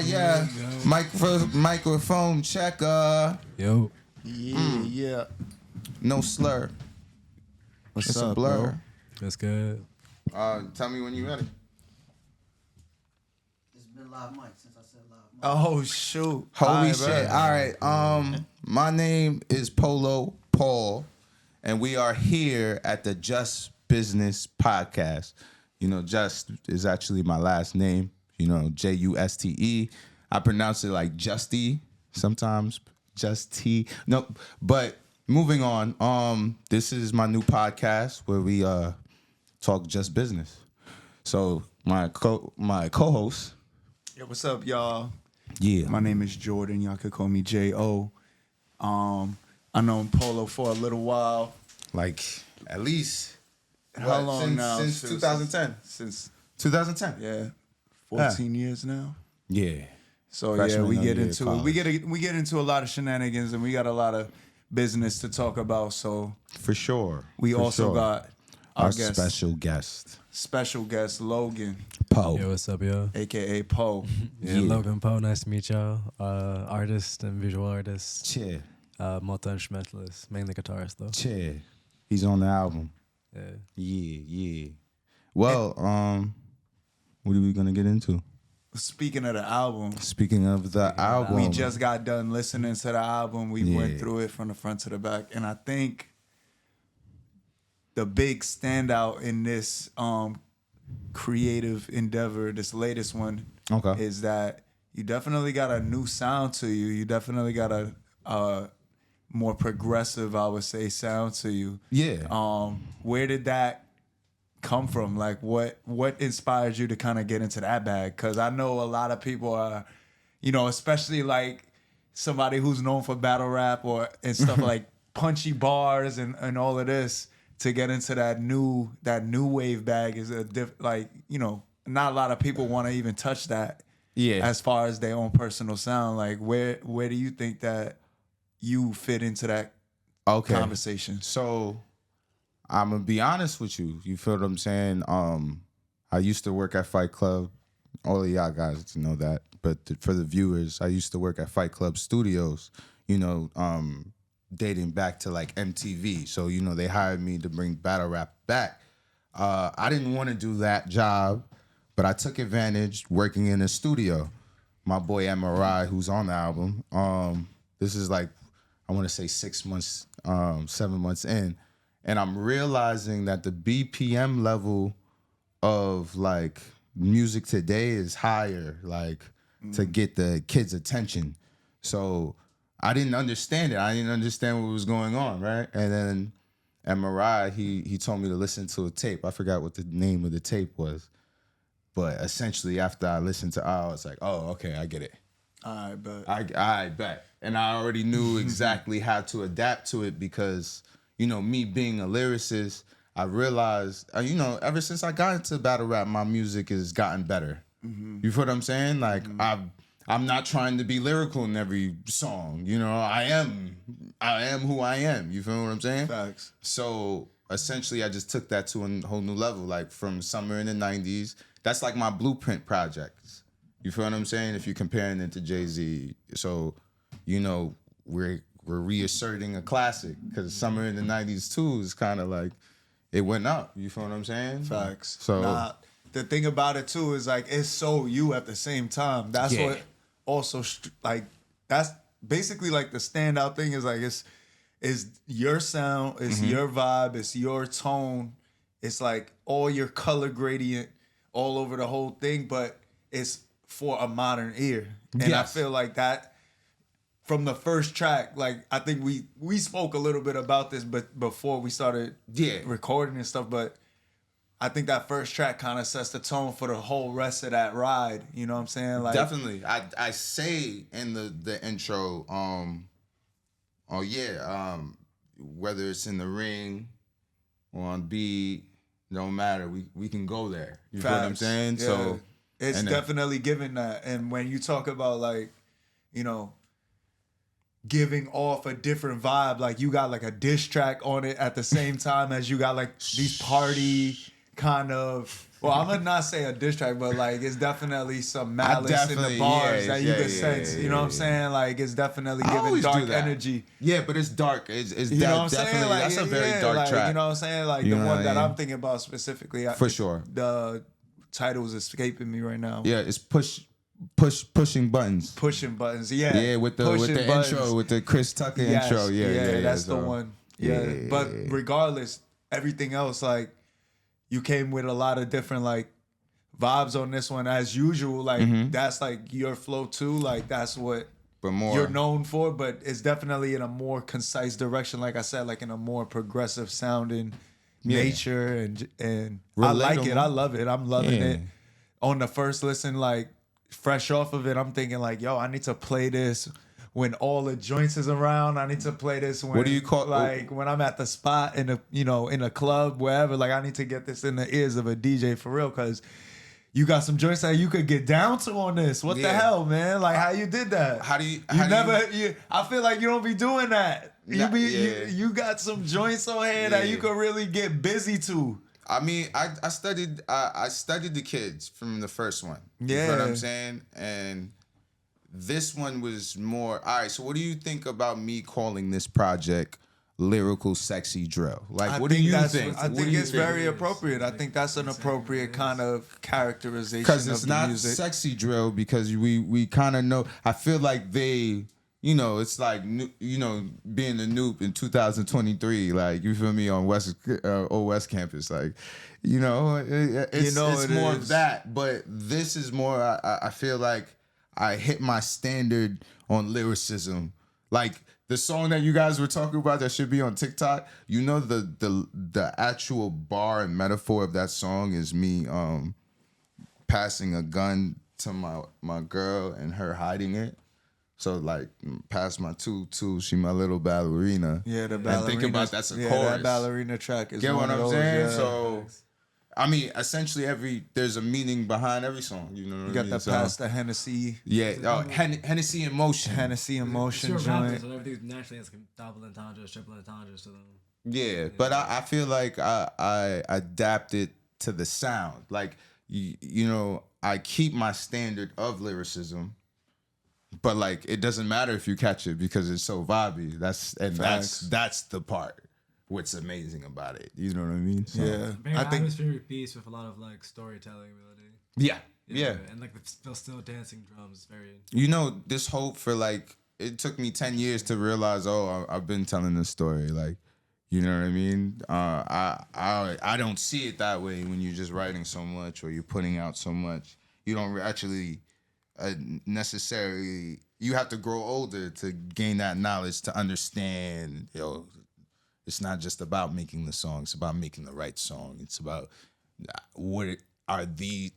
Yeah. Microphone checker. Yo. Yeah. No slur. What's It's up, a blur. bro? That's good. Tell me when you're ready. It's been live mic since I said live mic. Oh shoot! Holy shit. All right. My name is Polo Paul, and we are here at the Just Business Podcast. You know, Just is actually my last name. You know, Juste. I pronounce it like Justy sometimes. Justy. No, but moving on. This is my new podcast where we talk just business. So my co-host. Yeah, what's up, y'all? Yeah. My name is Jordan. Y'all could call me J.O. I known Polo for a little while. Like at least How long now? Since 2010. Since 2010. yeah, 14 years now. Yeah. So Freshman we of get the year into college. we get into a lot of shenanigans, and we got a lot of business to talk about. So For sure. we For also sure. got our guest, special guest, Logan, Poe. Yo, what's up, yo? aka Poe. Yeah, Logan Poe, nice to meet y'all. Artist and visual artist. Cheer. Multi-instrumentalist, mainly guitarist, though. Cheer. He's on the album. Yeah. Yeah. Well, what are we gonna get into? Speaking of the album, Speaking of the album, we just got done listening to the album. We Yeah. went through it from the front to the back, and I think the big standout in this creative endeavor, this latest one, Okay. is that you definitely got a new sound to you. You definitely got a more progressive, I would say, sound to you. Yeah. Where did that come from? Like, what inspired you to kind of get into that bag? Because I know a lot of people are, especially like somebody who's known for battle rap and stuff like punchy bars and all of this. To get into that new wave bag is not a lot of people want to even touch that. Yeah. As far as their own personal sound, like where do you think that you fit into that Okay. conversation? So I'm gonna be honest with you. You feel what I'm saying? I used to work at Fight Club. All of y'all guys know that, but for the viewers, I used to work at Fight Club Studios. Dating back to like MTV. So they hired me to bring battle rap back. I didn't want to do that job, but I took advantage working in a studio. My boy MRI, who's on the album. This is like, I want to say 6 months, 7 months in. And I'm realizing that the BPM level of like music today is higher, like to get the kids' attention. So I didn't understand it. I didn't understand what was going on, right? And then MRI, he told me to listen to a tape. I forgot what the name of the tape was. But essentially, after I listened to it, I was like, oh, okay, I get it. I bet. I bet. And I already knew exactly how to adapt to it because, me being a lyricist, I realized, ever since I got into battle rap, my music has gotten better. You feel what I'm saying? Like, I'm not trying to be lyrical in every song. I am who I am. You feel what I'm saying? Facts. So essentially, I just took that to a whole new level. Like from Summer in the 90s, that's like my blueprint projects. You feel what I'm saying? If you're comparing it to Jay-Z. So, we're reasserting a classic because Summer in the 90s too is kind of like, it went up. You feel what I'm saying? Facts. So the thing about it too is like it's so you at the same time. That's Yeah. what also that's basically like the standout thing is like it's your sound, it's your vibe, it's your tone, it's like all your color gradient all over the whole thing, but it's for a modern ear. And Yes. I feel like that from the first track, like I think we spoke a little bit about this, but before we started recording and stuff, but I think that first track kind of sets the tone for the whole rest of that ride. You know what I'm saying? Like definitely. I say in the intro, whether it's in the ring or on beat, don't matter. We can go there. You feel what I'm saying? Yeah. So it's definitely giving that. And when you talk about like, giving off a different vibe, like you got like a diss track on it at the same time as you got like these party kind of. Well, I'm gonna not say a diss track, but like it's definitely some malice in the bars that you can sense. You know what I'm saying? Like it's definitely giving dark energy. Yeah, but it's dark. It's You know what I'm definitely saying? Like, that's a very dark like, track. You know what I'm saying? Like You the know one what that I mean? I'm thinking about specifically. For sure. The title is escaping me right now. Yeah, it's pushing buttons. Pushing buttons. Yeah. Yeah, with the intro, with the Chris Tucker intro. Yeah, that's the one. Yeah. But regardless, everything else, like you came with a lot of different like vibes on this one as usual. Like that's like your flow too. Like that's what you're known for, but it's definitely in a more concise direction. Like I said, like in a more progressive sounding nature and I like it. I love it. I'm loving it. On the first listen, like fresh off of it, I'm thinking like, yo, I need to play this when all the joints is around. I need to play this when, what do you call like when I'm at the spot in a club, wherever. Like I need to get this in the ears of a DJ for real, because you got some joints that you could get down to on this. What the hell, man? Like how you did that? I feel like you don't be doing that. You got some joints on here that you could really get busy to. I mean, I studied the kids from the first one. You know what I'm saying? And this one was more, all right, so what do you think about me calling this project Lyrical Sexy Drill? Like, what do you think? I think it's very appropriate. I think that's an appropriate kind of characterization because of it's the not music. sexy drill, because we kind of know. I feel like they, it's like, being a noob in 2023, like, you feel me, on Old West Campus, like, it's more of that. But this is more, I feel like I hit my standard on lyricism. Like, the song that you guys were talking about that should be on TikTok, the actual bar and metaphor of that song is me passing a gun to my girl and her hiding it. So like, pass my two, she my little ballerina. Yeah, the ballerina. And think about that's a chorus. That ballerina track is Get one what of I'm those, saying? yeah. So, I mean, essentially there's a meaning behind every song. You know what I mean? You got the pass the Hennessy. Yeah, Hennessy in Motion. Hennessy in Motion it's joint. so everything's naturally has double entendres, triple entendres to them. Yeah, but I feel like I adapted to the sound. Like, I keep my standard of lyricism, but like, it doesn't matter if you catch it because it's so vibey. That's the part. What's amazing about it, you know what I mean? So, Very atmospheric piece with a lot of like storytelling ability. Yeah. And like the still dancing drums, very. This hope for like, it took me 10 years to realize, I've been telling this story. Like, you know what I mean? I don't see it that way when you're just writing so much or you're putting out so much. You don't actually necessarily. You have to grow older to gain that knowledge to understand. It's not just about making the song. It's about making the right song. It's about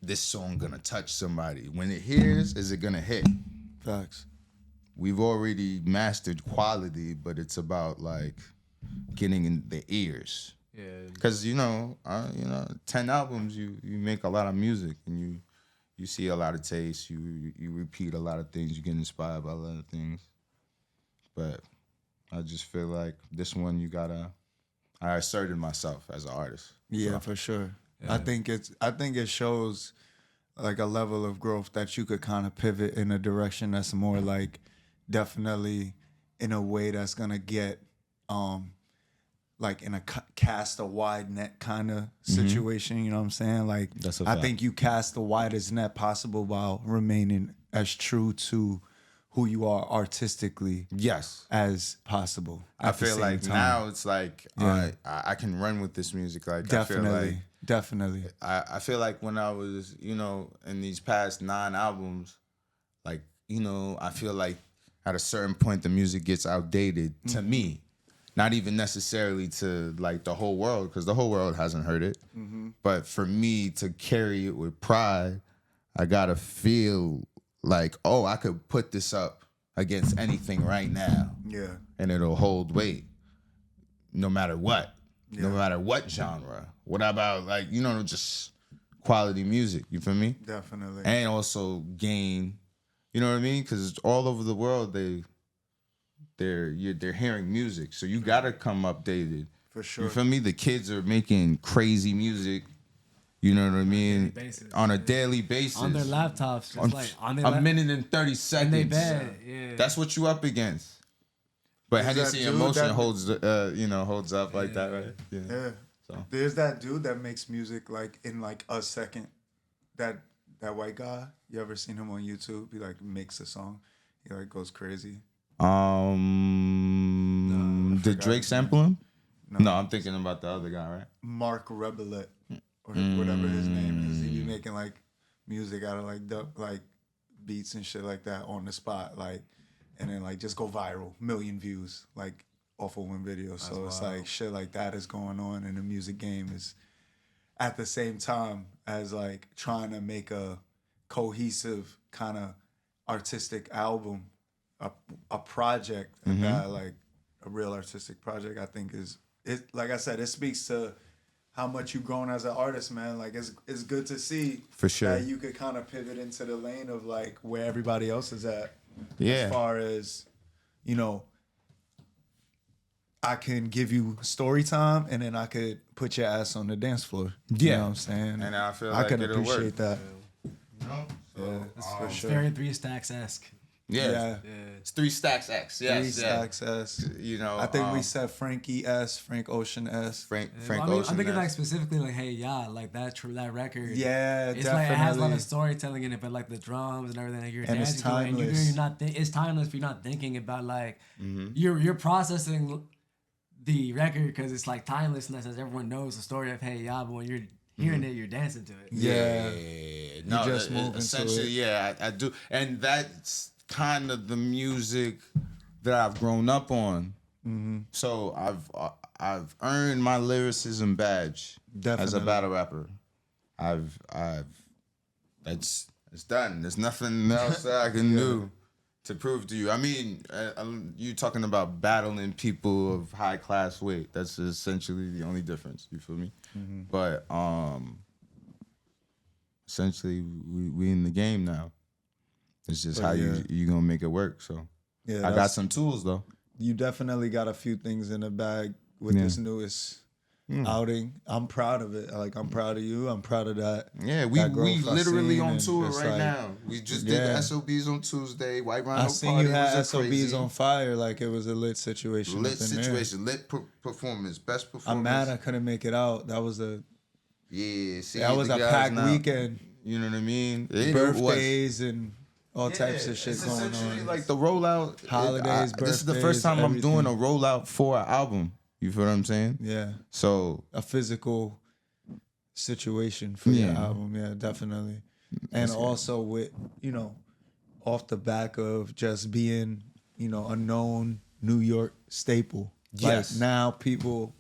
this song gonna touch somebody? When it hears, is it gonna hit? Facts. We've already mastered quality, but it's about like getting in the ears. Yeah. Because 10 albums, you make a lot of music and you see a lot of taste. You repeat a lot of things. You get inspired by a lot of things. But I just feel like this one, I asserted myself as an artist. Yeah, so. For sure. Yeah. I think it shows like a level of growth that you could kind of pivot in a direction that's more like definitely in a way that's gonna get like in a cast a wide net kind of situation. You know what I'm saying? Like, I think you cast the widest net possible while remaining as true to who you are artistically, as possible. I feel like now it's like I can run with this music. Like, definitely. I feel like when I was, in these past 9 albums, like, I feel like at a certain point the music gets outdated to me. Not even necessarily to like the whole world, because the whole world hasn't heard it. But for me to carry it with pride, I gotta feel like, I could put this up against anything right now. Yeah. And it'll hold weight. No matter what. Yeah. No matter what genre. What about like, just quality music, you feel me? Definitely. And also gain, you know what I mean? Because all over the world they're hearing music. So you gotta come updated. For sure. You feel me? The kids are making crazy music You know what I mean? basis, on a daily basis. On their laptops, just like on their a minute and 30 seconds. in their bed. Yeah. That's what you up against. But There's Hennessy that dude emotion that- holds up like that, right? Yeah. So. There's that dude that makes music like in like a second. That white guy. You ever seen him on YouTube? He like makes a song. He like goes crazy. Did Drake sample him? No, I'm thinking about the other guy, right? Mark Rebelet or whatever his name is. He be making like music out of like beats and shit like that on the spot, like, and then like just go viral, million views like off of one video. So it's like shit like that is going on in the music game is at the same time as like trying to make a cohesive kind of artistic album, a project that like a real artistic project. I think is it. Like I said, it speaks to how much you've grown as an artist, man. Like it's good to see For sure. that you could kind of pivot into the lane of like where everybody else is at. Yeah. As far as, you know, I can give you story time and then I could put your ass on the dance floor. You know what I'm saying? And I feel I like can it'll appreciate work. that. So, For It's sure. very 3 Stacks-esque. yeah. It's 3 Stacks X. Yes. 3 Stacks S. You know, I think we said Frankie S, Frank Ocean S. Frank Well, I mean, Ocean. I'm thinking like that's- specifically like, hey, yeah, like that record. Yeah, It's definitely. like it has a lot of storytelling in it, but like the drums and everything, like you're And it's dancing to it, and timeless. you're not. It's timeless if you're not thinking about like Mm-hmm. you're processing the record because it's like timelessness, as everyone knows the story of hey, yeah, but when you're hearing it, you're dancing to it. Yeah. No, You just move into essentially, it. yeah, I do, and that's kind of the music that I've grown up on. Mm-hmm. So I've earned my lyricism badge as a Definitely. battle rapper. It's done. There's nothing else that I can do to prove to you. I mean, you talking about battling people of high class weight. That's essentially the only difference. You feel me? Mm-hmm. But essentially, we in the game now. It's just But how yeah. you gonna make it work. So Yeah, I got that's- some tools though. You definitely got a few things in the bag with Yeah. this newest outing. I'm proud of it. Like I'm proud of you. I'm proud of that. Yeah, we that growth I literally seen on and tour just right like- now. We just did Yeah. the SOBs on Tuesday. White Rhino I seen Party you had was a SOBs crazy on fire. Like it was a lit situation. lit up in there. situation, lit performance, best performance. I'm mad I couldn't make it out. That was a See, that was the a guys packed now. weekend. You know what I mean? It was. Birthdays and all types of shit It's going essentially on. like the rollout. Holidays, This is the birthdays, first time I'm doing a everything. rollout for an album. You feel what I'm saying? Yeah, So a physical situation for your Yeah. album. Yeah, definitely. And also with, off the back of just being, a known New York staple. Yes. Like now people,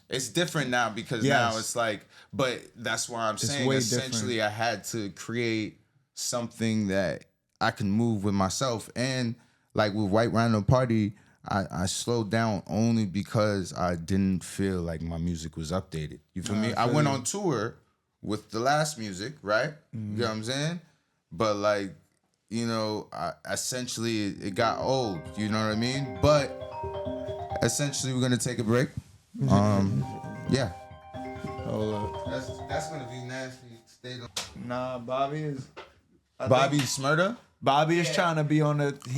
it's different now because Yes. now it's like, but that's why I'm saying way essentially I had to create something that I can move with myself. And like with White Rhino Party, I slowed down only because I didn't feel like my music was updated. You feel me? I went on tour with the last music, right? You know what I'm saying? But like, essentially it got old. You know what I mean? But essentially we're gonna take a break. Yeah. hold up. That's gonna be nasty. Stay Nah, Bobby is. Bobby Smurda? Bobby is trying to be on the. He's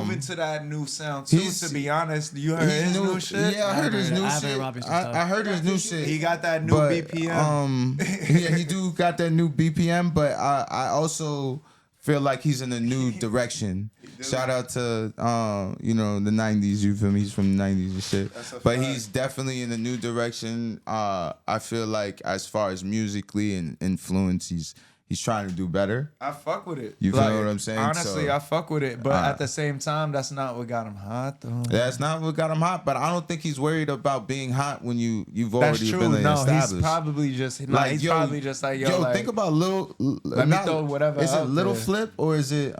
moving to that new sound too. he's- To be honest, you heard his new shit. Yeah, I heard his new I've been shit. robbing some stuff. I heard his new shit. He got that new but, BPM. Yeah, he do got that new BPM, but I also feel like he's in a new direction. Shout out to the 90s, you feel me? He's from the 90s and shit. That's a But fact. he's definitely in a new direction. I feel like as far as musically and influence, he's trying to do better. I fuck with it. You feel what I'm saying? Honestly, So, I fuck with it. But at the same time, that's not what got him hot though. That's not what got him hot, but I don't think he's worried about being hot when you've That's already true. been No, established. he's probably just he's yo, probably just like yo. Like, think about Lil. Let me throw whatever Is it out Little there. Flip or is it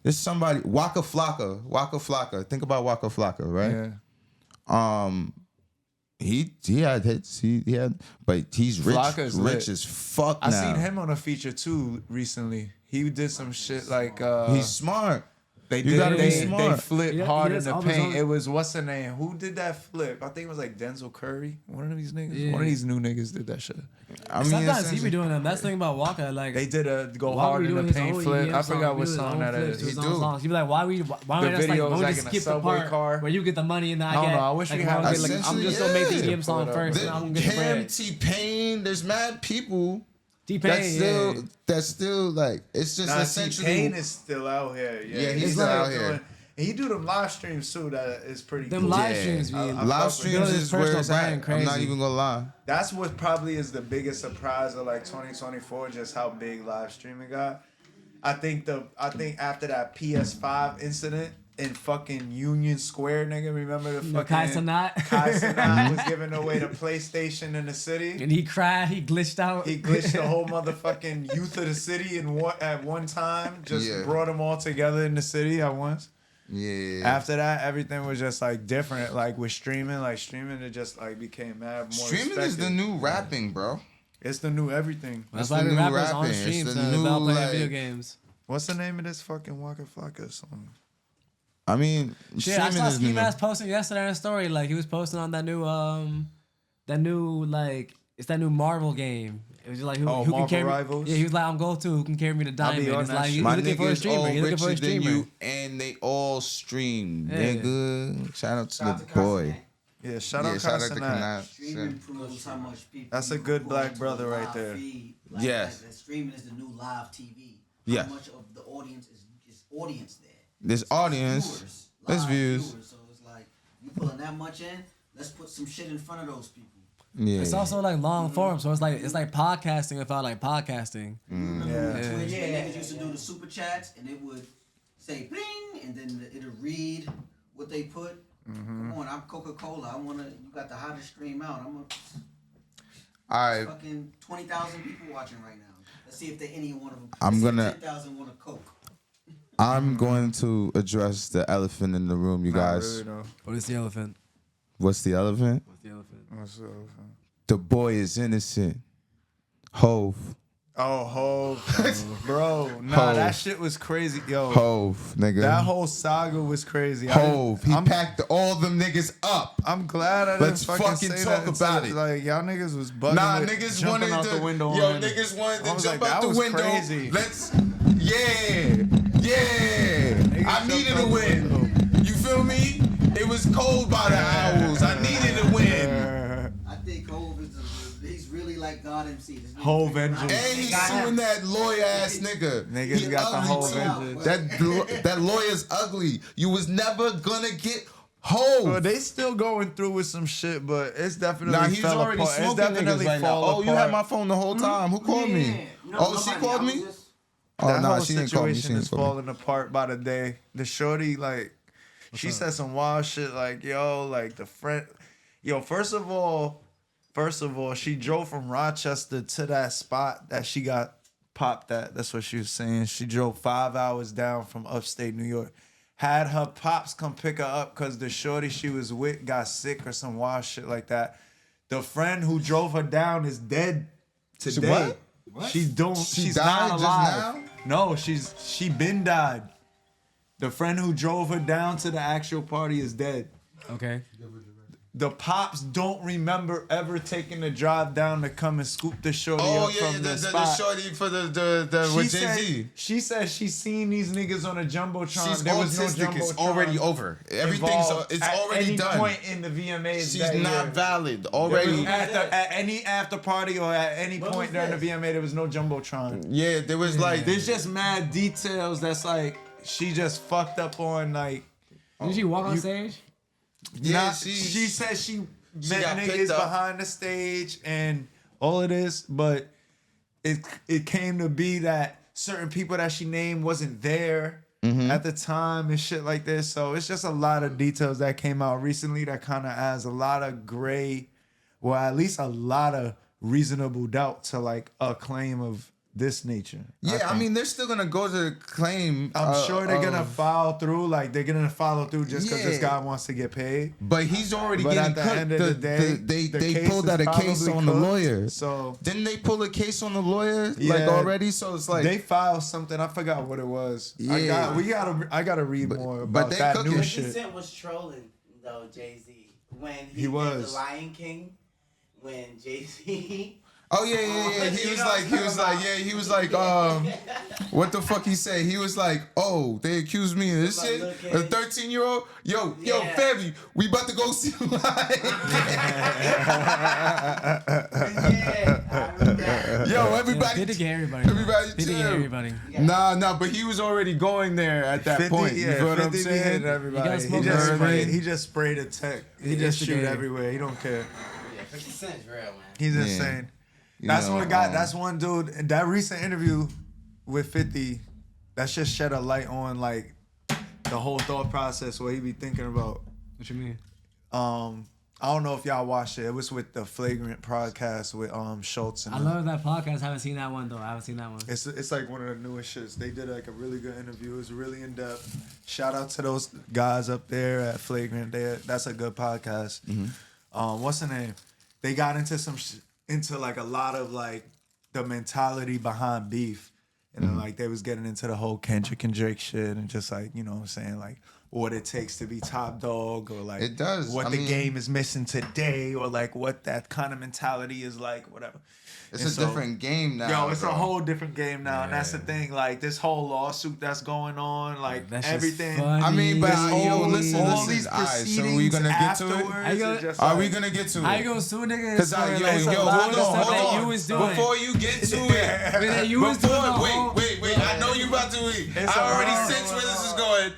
It's somebody Waka Flocka. Waka Flocka. Think about Waka Flocka, right? yeah. He had hits. He had, but he's rich. Flocka's Rich lit. as fuck I now. seen him on a feature too recently. He did some shit like He's smart. They You gotta be they smart. flipped Yeah, hard he in does the all his paint. own- It was what's the name? Who did that flip? I think it was like Denzel Curry. One of these niggas. One of Yeah. these new niggas did that shit. I mean, Sometimes he be essentially- doing them. That's the thing about Walker. Like They did a go Walker hard be in doing the his paint own flip. EDM I songs, forgot be what doing his song own that flips is. to his He own do. songs. He'd be like, why we The just like, video why is we like just in a skip the subway part car. where you get the money and I I don't get. know, I wish we like, had well, that. like, I'm Essentially, just gonna make the yeah. EDM song first, and I'm gonna get the Him, bread. T-Pain, there's mad people T-Pain, that's still like, it's just Nah, essentially. T-Pain is still out here. Yeah, he's still out doing- here. And he do them live streams too. That is pretty Them cool. live Yeah. streams, be I Live fuck with streams building his is where personal it's brand at. I'm not crazy. even gonna lie. That's what probably is the biggest surprise of like 2024, just how big live streaming got. I think after that PS5 incident in fucking Union Square, nigga, remember the fucking Kai Cenat. Kai Cenat was giving away the PlayStation in the city. And he cried. He glitched out. He glitched the whole motherfucking youth of the city at one time. Just Yeah. brought them all together in the city at once. Yeah. After that, everything was just like different. Like with streaming, it just like became mad more. Streaming is the respected. new rapping, bro. It's the new everything. That's It's why the we new rappers on rapping. It's streams the now new, without playing like- video games. What's the name of this fucking Waka Flocka song? I mean, Yeah, I streaming saw is Ski new. Mask posting yesterday on a story. Like he was posting on that new like it's that new Marvel game. It was just like who Oh, can Marvel carry Rivals? me? Yeah, he was like, I'm go to who can carry me to I'll be diamond. on It's that like shit. he's My looking for a niggas streamer. all He's looking for a richer than streamer. you, and they all stream, Yeah. nigga. Shout out to Shout out the to boy. Carson, Yeah, shout Yeah, out shout out to Carson. Kanat. Streaming proves how much people. That's a you can good put black onto brother a right live there. feed. Yes. Like streaming is the new live TV. Yeah. How much of the audience is audience there? This audience, Viewers, let's live views. viewers. So it's like you pulling that much in. Let's put some shit in front of those people. Yeah. It's also like long form, so it's like podcasting without like podcasting. Remember Yeah. when Twitch, Yeah. when niggas used to do the super chats and it would say bling and then it'll read what they put. Come on, I'm Coca-Cola. You got the hottest stream out. All right. Fucking 20,000 people watching right now. Let's see if any one of them. I'm let's see if gonna- 10,000 want a Coke. I'm going to address the elephant in the room, you guys. What is the elephant? What's the elephant? What's the elephant? The boy is innocent. Hove. Oh, Hov. Bro, nah, Hov. that shit was crazy. Yo, Hove, nigga. that whole saga was crazy. Hove. He I'm, packed all them niggas up. I'm glad I didn't Let's fucking say talk that about until, it. Like, y'all niggas was bugging Nah, with niggas jumping wanted out to. the window. Yo, on- niggas wanted I to was jump like, out that the was window. crazy. Let's. Yeah. I jumped needed out a the win. You feel me? It was cold by the hours. I needed a win. I think Hov he's really like God MC. This nigga Hov really engine. right. And he's Got him. suing that lawyer ass nigga. Niggas He got the ugly Hov too. engine. That lawyer's ugly. You was never gonna get Hove. Well, they still going through with some shit, but it's definitely Nah, he's fell already apart. It's smoking definitely niggas right now. fall Oh, you apart. had my phone the whole time. Who called me? Yeah. No, Oh, she nobody. called I was me? just- Oh, That nah, whole she didn't call me. She situation didn't is call me. falling apart by the day. The shorty, like, she said some wild shit, like, yo, like the friend, yo. First of all, she drove from Rochester to that spot that she got popped at. That's what she was saying. She drove 5 hours down from upstate New York. Had her pops come pick her up because the shorty she was with got sick or some wild shit like that. The friend who drove her down is dead today. What? She don't. She she's died not just alive. now? No, she been died. The friend who drove her down to the actual party is dead. Okay. The pops don't remember ever taking the drive down to come and scoop the shorty Oh up yeah, from the the spot. shorty for the with Jay Z. She said she seen these niggas on a jumbotron. She's there was no autistic. jumbotron. It's already over. Everything's involved. it's At already any done. point in the VMAs, She's that not year, valid there already. was at any after party or at any point during the VMA, there was no jumbotron. Yeah, there was like There's just mad details that's like she just fucked up on like. Did she walk on stage? yeah, She said she met got niggas picked up. behind the stage and all of this, but it came to be that certain people that she named wasn't there at the time and shit like this. So it's just a lot of details that came out recently that kind of adds a lot of gray, or at least a lot of reasonable doubt to like a claim of this nature. Yeah, I mean, they're still gonna go to the claim. I'm sure they're gonna follow through. Like they're gonna follow through just because this guy wants to get paid. But he's already But getting at the cooked. end of the day, They pulled out a case on the lawyer. So didn't they pull a case on the lawyer like Yeah. already? So it's like they filed something. I forgot what it was. Yeah. I gotta read more but about they that cooking. new 50 shit. Cent was trolling though Jay-Z when he, He did was. The Lion King when Jay-Z. Oh yeah. He was like, what the fuck he say? He was like, oh, they accused me of this shit. A 13-year-old, yo, family, we about to go see the Lion I remember that. Yo, everybody, Did it get everybody? everybody, Did it get chill. everybody? Nah, but he was already going there at that 50, point. You yeah, feel what I'm 50 be saying? hitting everybody. You gotta He smoke just, everybody. sprayed, he just sprayed a tech. He just shoot instigated. everywhere. He don't care. Yeah, 50 Cent's real, man. He's Yeah. insane. You That's know, one guy. That's one dude. That recent interview with 50, that just shed a light on like the whole thought process what he be thinking about. What you mean? I don't know if y'all watched it. It was with the Flagrant podcast with Schultz and I love that podcast. I haven't seen that one though. I haven't seen that one. It's like one of the newest shits. They did like a really good interview. It was really in depth. Shout out to those guys up there at Flagrant. That's a good podcast. What's the name? They got into into like a lot of like the mentality behind beef, and then like they was getting into the whole Kendrick and Drake shit, and just like, you know what I'm saying, like what it takes to be top dog, or like It does. what I the mean- game is missing today, or like what that kind of mentality is like, whatever. It's And a so- different game now. Yo, it's bro. a whole different game now, and that's the thing. Like this whole lawsuit that's going on, like That's just everything. funny. I mean, but This yo, whole- listen. all these All right, so proceedings we gonna get to afterwards it? is just Are we like- gonna get to How you it? gonna sue niggas? Because for, yo, like, it's a hold lot on, of stuff hold that on. you was doing. Before you get to it, That you was doing the whole- wait. I know you about to eat. It's I already a lot. sense where this is going.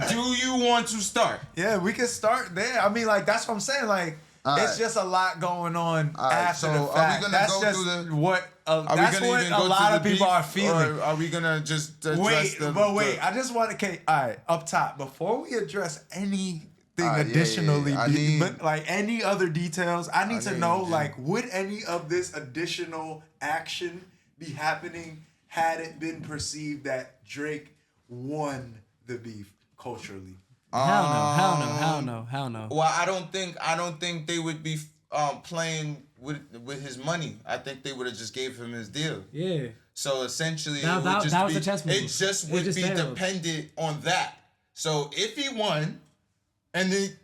Do you want to start? Yeah, we can start there. I mean, like that's what I'm saying. Like All it's right. just a lot going on All right, after so the are we fact. gonna That's go just through the- what. Are we That's gonna what even a go lot to of the people beef, are feeling. or are we gonna just address Wait, the? but wait. I just want to. All right, up top. Before we address anything Yeah, additionally, I need- but like any other details, I need to need- know. yeah. Like, would any of this additional action be happening had it been perceived that Drake won the beef culturally? Hell no. Well, I don't think they would be playing with his money. I think they would have just gave him his deal. Yeah. So essentially, That- it would that- just that was be, the chess move. it just It would just be failed. dependent on that. So if he won, and then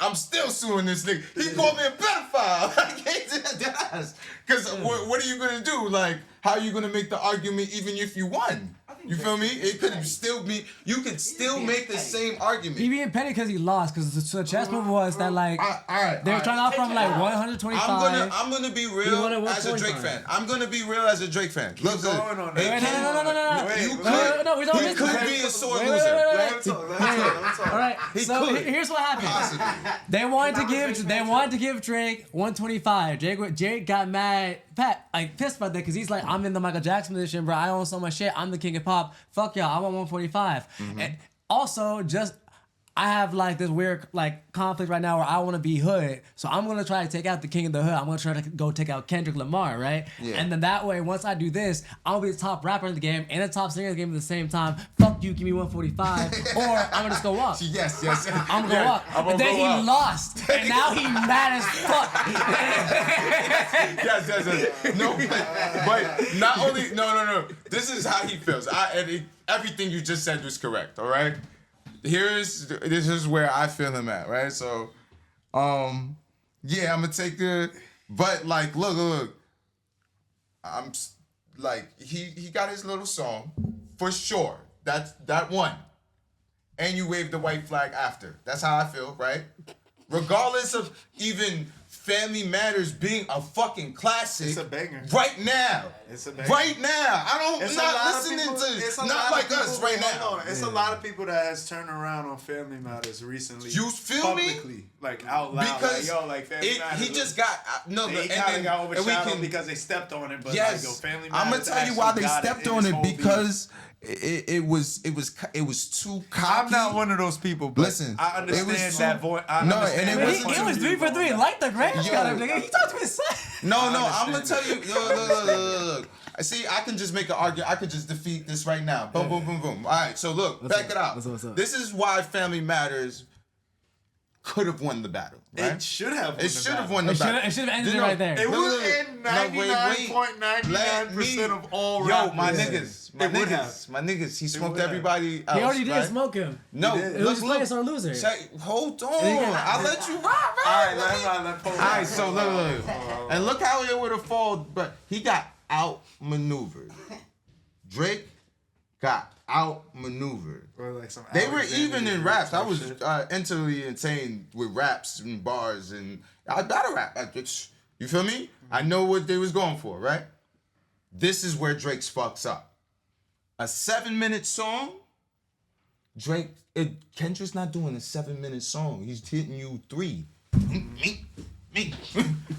I'm still suing this nigga. He called me a pedophile. I can't do that. Because what are you gonna do? Like, how are you gonna make the argument even if you won? You feel me? It could still be. You could still make the same argument. He being petty because he lost. Because the chess move was that like All right. they were trying off from like I'm 125. gonna be You real wanted as a Drake 125. fan. I'm gonna be real as a Drake fan. Look, going look. on It that. can- No. Wait, You wait, could. No, we don't He listen. could be a sore Wait, loser. Let him talk. All right. He So could. here's what happened. Possibly. They wanted to give Drake 125. Drake got mad, pissed about that because he's like, I'm in the Michael Jackson position, bro. I own so much shit. I'm the king of pop. Fuck y'all. I want 145. And also, I have like this weird like conflict right now where I want to be hood, so I'm gonna try to take out the king of the hood. I'm gonna try to go take out Kendrick Lamar, right? Yeah. And then that way, once I do this, I'll be the top rapper in the game and the top singer in the game at the same time. Fuck you, give me 145, or I'm gonna just go up. Yes. I'm gonna go up. And then he lost, and now he mad as fuck. Yes. No, but not only no. This is how he feels. Everything you just said was correct. All right. This is where I feel him at. Right. So, yeah, I'm gonna take but like, look. I'm like he got his little song for sure. That one. And you wave the white flag after. That's how I feel, right? Regardless of even Family Matters being a fucking classic. It's a banger. Right now. It's a banger. Right now. I'm It's a not lot of listening people- it's to a not lot like of people- us right hold now. on. It's a lot of people that has turned around on Family Matters recently. You feel me? Publicly, like out loud. Because like Family Matters. he just got They kind of got overshadowed because they stepped on it, but yes, like, yo, Family I'm Matters gonna tell you why they actually got stepped in on this it whole beef. because it was too cocky. I'm not one of those people, but Listen, I it was understand too- that voice. No, and it Man, wasn't he was 3 for 3, like the Graham Yo. got him, nigga. He talked to his son. No, I'm gonna tell you. Look. See, I can just make an argument. I could just defeat this right now. Boom, boom, boom, boom. All right, so look, back it out. What's up? This is why Family Matters could have won the battle. Right? It should have won It should have won the It battle. should have ended You it know, right there. It No, would no, end no, wait, 99.99% of all Yo, rappers. my niggas, It would have. he smoked would have. everybody else. He already did right? smoke him. No, He did. It was players or loser. Hold on, I'll let you rock. All right, let All right, so look, and look how it would have fallen, but he got outmaneuvered. Drake got outmaneuvered. They were even in raps. I was entirely insane with raps and bars and I battle rap. You feel me? I know what they was going for, right? This is where Drake's fucks up. A 7-minute song. Kendrick's not doing a 7-minute song. He's hitting you 3. Me.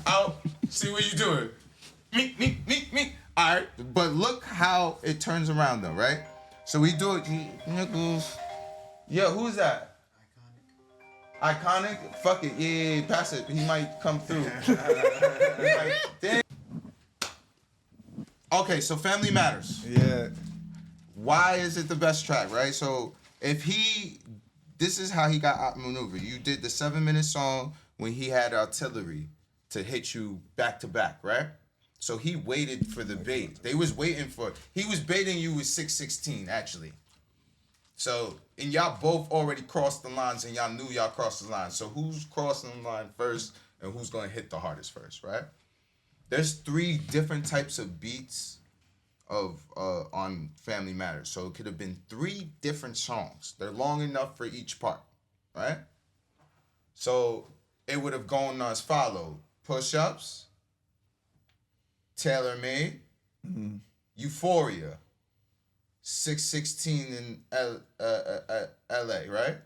Out. See what you doing. Me. All right, but look how it turns around though, right? So we do it. Nickels. Yeah, who's that? Iconic. Fuck it. Yeah, pass it. He might come through. Like, damn. Okay, so Family Matters. Yeah. Why is it the best track, right? So this is how he got outmaneuvered. You did the 7-minute song when he had artillery to hit you back to back, right? So he waited for the bait. He was baiting you with 616, actually. So, and y'all both already crossed the lines and y'all knew y'all crossed the line. So who's crossing the line first and who's gonna hit the hardest first, right? There's 3 different types of beats on Family Matters. So it could have been 3 different songs. They're long enough for each part, right? So it would have gone as follows: Push-Ups, Tailor Made, Euphoria, 616 in LA, right?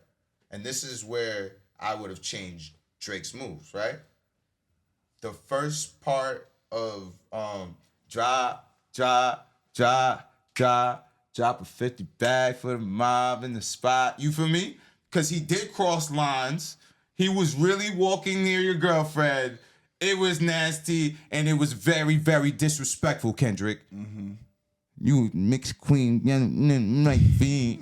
And this is where I would have changed Drake's moves, right? The first part of drop a 50 bag for the mob in the spot. You feel me? Because he did cross lines. He was really walking near your girlfriend. It was nasty, and it was very, very disrespectful, Kendrick. You mixed queen, like he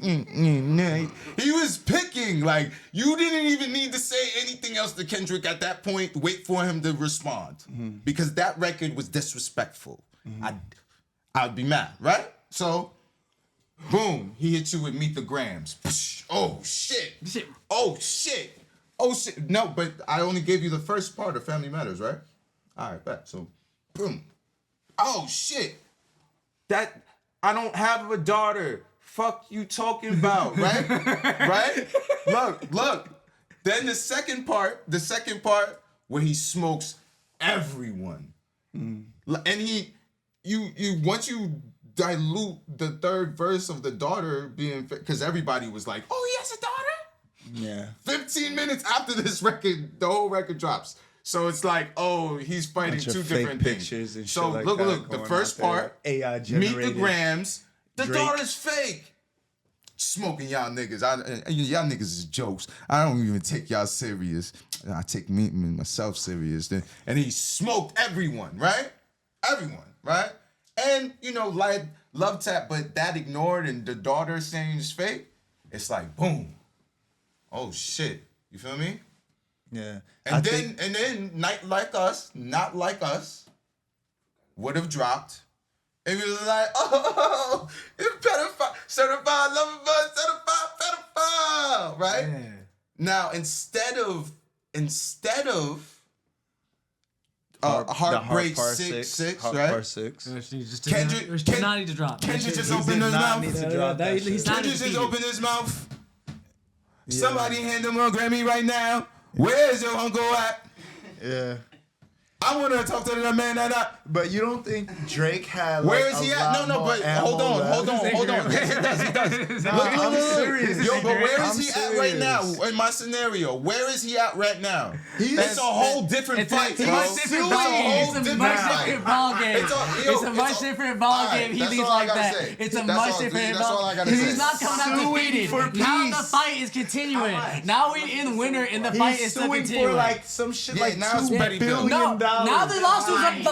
was picking. Like, you didn't even need to say anything else to Kendrick at that point. Wait for him to respond. Because that record was disrespectful. I'd be mad, right? So, boom, he hit you with Meet the Grams. Oh, shit. Oh, shit. No, but I only gave you the first part of Family Matters, right? All right, back. So, boom. Oh, shit. That, I don't have a daughter. Fuck you talking about, right? Right? Look. Then the second part where he smokes everyone. And once you dilute the third verse of the daughter being, because everybody was like, oh, he has a daughter? Yeah. 15 minutes after this record, the whole record drops. So it's like, oh, he's fighting Bunch of 2 fake different pictures things. and So shit like look, that the going first out there. part, AI Meet the generated. Grams. The Drake. daughter's fake. Smoking y'all niggas. Y'all niggas is jokes. I don't even take y'all serious. I take myself serious. And he smoked everyone, right? Everyone, right? And, like Love Tap, but that ignored and the daughter saying it's fake. It's like, boom. Oh, shit. You feel me? Yeah. And then Not Like Us would have dropped. And we was like, oh, it's pedophile, certified lover boy, certified pedophile, right? Yeah. Now, instead of Heartbreak Part 6, Heart right? Part 6. Kendrick did not need to drop. Kendrick just He opened did his not mouth. need to drop that he's shit. not Kendrick just defeated. opened his mouth. Somebody hand him a Grammy right now. Where's your uncle at? Yeah. I want to talk to that man But you don't think Drake had Where like, is he a at? lot No, more but ammo hold on. Adrian. Yes, he does. I'm serious. Yo, but where is I'm he at right now? serious. In my scenario, where is he at right now? He's- It's a whole different fight, It's a bro. much different ball game. It's a much different ball game. It's a much different ball game. He That's leads all I like gotta that. say. It's a That's much all- different that's all ball I gotta game. say. He's not coming out Suing defeated. for Now the peace. fight is continuing. Now we in winner and the fight He's is still suing continuing. for like some shit like now it's $2 petty billion. bill. No, Now the lawsuit's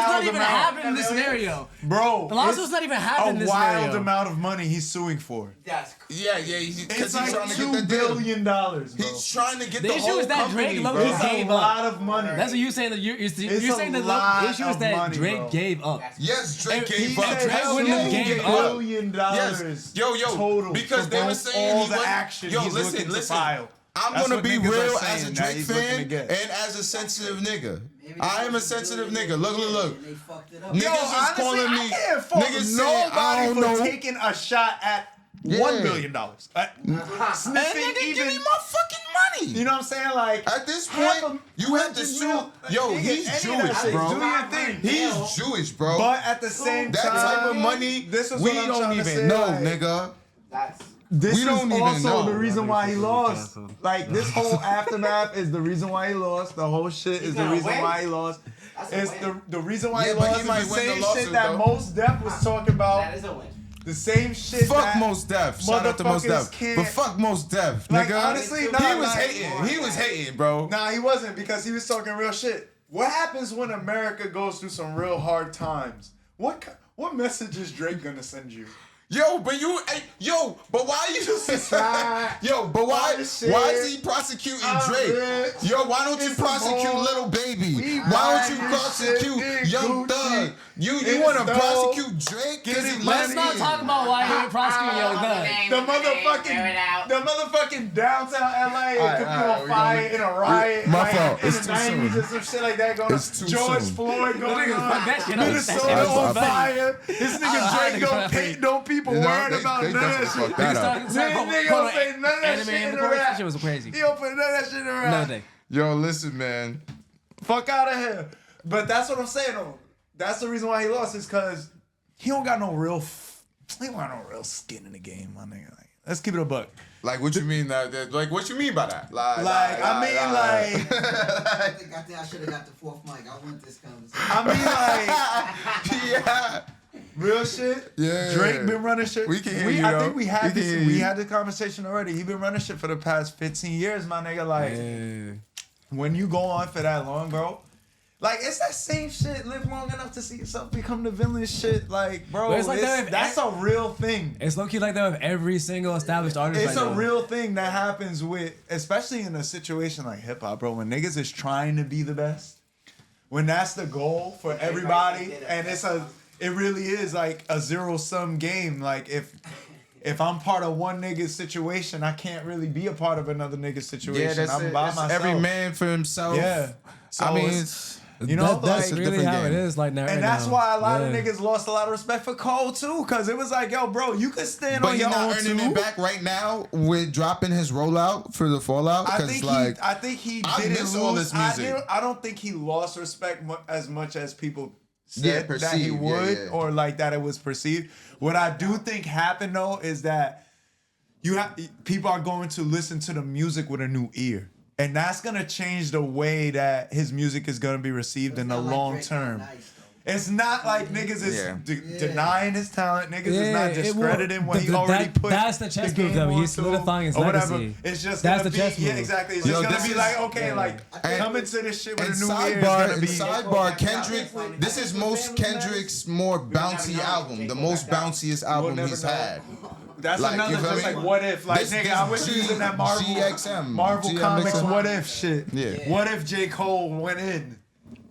not even happening in this scenario. Bro, The lawsuit's not even happening in a this wild scenario. amount of money he's suing for. That's crazy. Yeah, It's because like he's trying to $2 get that deal. billion, bro. He's trying to get The the issue whole is that company, Drake bro. Logan It's a gave lot up. of money. That's what you're saying. You're It's saying a the lot issue is of that money, Drake bro. gave up. Yes, Drake He gave said up. Drake Hell wouldn't yeah, have he gave gave up. up. $1 billion Yes. Yo, total because for they were both saying all he the went, action yo, he's listen, looking to listen. file. I'm That's gonna what be niggas are real saying as a that Drake he's looking to fan get. and as a sensitive nigga. Maybe I am a they sensitive did nigga. Look. and they fucked it up. Niggas Yo, is honestly, calling me. I can't fault Niggas saying, I nobody don't for know. taking a shot at Yeah. $1 billion. And Sniffing nigga, give even, me my fucking money. you know what I'm saying? Like At this half point, a you have to hundred sue. mil- Yo, nigga, he's any of Jewish, that shit, bro. Do your thing. He's Jewish, bro. But at the same That time, type of money, this is we what I'm don't trying to even say, know, like, nigga. That's This We don't is even also know. the reason why he lost. canceled. Like this whole aftermath is the reason why he lost. The whole shit is the gonna reason win. why he lost. That's a It's win. the reason why Yeah, he but lost he might is the win the same lawsuit, shit that though. Mos Def was talking about. that is a win. The same shit. Fuck that Mos Def. Shout out to Mos motherfuckers Def. can't- But fuck Mos Def, Like, nigga. honestly, he nah, was like- hating. He was hating, bro. Nah, he wasn't because he was talking real shit. What happens when America goes through some real hard times? What message is Drake gonna send you? Yo, but but why you Yo, but why is he prosecuting Drake? rich. Yo, why don't you It's prosecute more. Lil Baby? We Why don't you buying this prosecute shit, Young Gucci. Thug? You It's want to dope. prosecute Drake? Get 'Cause his he Let's money. not talk about why he didn't prosecute Young Thug. The motherfucking downtown LA could be alright, on we fire gonna- in a riot. My like, fault. In It's the too 90s soon. or some shit like that going It's on. too George soon. Floyd going Niggas fuck on. that shit up. Minnesota That's on funny. fire. This nigga Drake don't paint no people You know, worried they- about they none of definitely that shit. fucked that up. Nigga don't say none of that Anime shit in in the the course. That rap. shit was crazy. He don't put none of that shit in the rap. Another day. Yo, listen, man. Fuck out of here. But that's what I'm saying though. That's the reason why he lost is because he don't got no real skin in the game, my nigga. Like, let's keep it a buck. Like, what you mean that? Like, what you mean by that? I I think I should have got the fourth mic. I want this conversation. yeah. Real shit. Yeah. Drake been running shit. We can hear you, I though. think we We had can this. hear We you. had the conversation already. He been running shit for the past 15 years, my nigga. Like when you go on for that long, bro. Like it's that same shit. Live long enough to see yourself become the villain. Shit, like bro. But it's like that with that's a real thing. It's low key like that with every single established artist. It's right a now. real thing that happens with, especially in a situation like hip hop, bro. When niggas is trying to be the best, when that's the goal for everybody, and it really is like a zero-sum game. Like if I'm part of one nigga's situation, I can't really be a part of another nigga's situation. Yeah, that's I'm it. by It's myself. every man for himself. Yeah. So I mean, it's- you know, that's like, really different how it game. is. Like now, and that's why a lot of niggas lost a lot of respect for Cole too, cause it was like, yo, bro, you could stand but on he's your not own earning too. it back right now with dropping his rollout for the Fallout. I Because think he I didn't miss lose. all this music. I don't think he lost respect as much as people said Yeah, that he perceived, would, yeah. or like that it was perceived. What I do think happened though is that people are going to listen to the music with a new ear. And that's gonna change the way that his music is gonna be received in the It's not like long Drake term. not nice, It's not like niggas is Yeah. denying his talent. Niggas is Yeah, not it will. discrediting what he already put. That's the chess the move, game though. He's onto, solidifying his or whatever. legacy. It's just That's gonna the be chess move. exactly. It's Yo, just gonna this be is- like okay, yeah. like And- coming to this shit with And a new ear is gonna be. sidebar, this is most Kendrick's more bouncy album, the most bounciest album never he's know. had. That's Like, another you feel just me? like what if, like This- nigga, this I wish he was in that Marvel GXM, Marvel Comics GXM. what if shit. Yeah. What if J. Cole went in